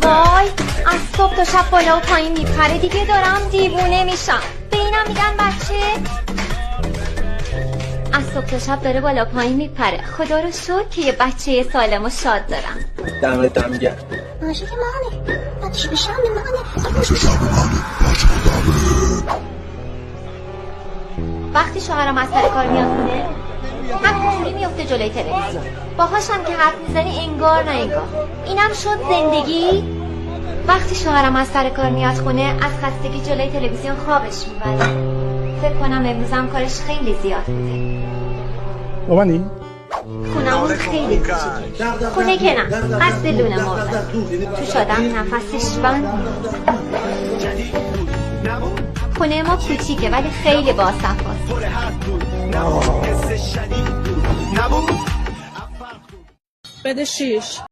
وای از صبح تا شب بالا و پایین میپره دیگه، دارم دیوونه میشم. به اینم میگن بچه؟ از صبح تا شب داره بالا پایین میپره. خدا رو شکر که یه بچه سالم و شاد دارم. دمت گرم. ماشه که مانه بچه بشم مانه. وقتی شوهرم از سر کار میاد خونه همینجوری میفته جلوی تلویزیون، باهاشم که حرف میزنی انگار نه انگار. اینم شد زندگی. وقتی شوهرم از سر کار میاد خونه از خستگی جلوی تلویزیون خوابش میبره. فکر کنم امروزم کارش خیلی زیاد بوده. بابانی؟ خونمون خیلی کوچیکه، خونه که نه، قصد لونه مرده توش آدم نفسش بند. خونه ما کوچیکه ولی خیلی باصفاست. بده 6.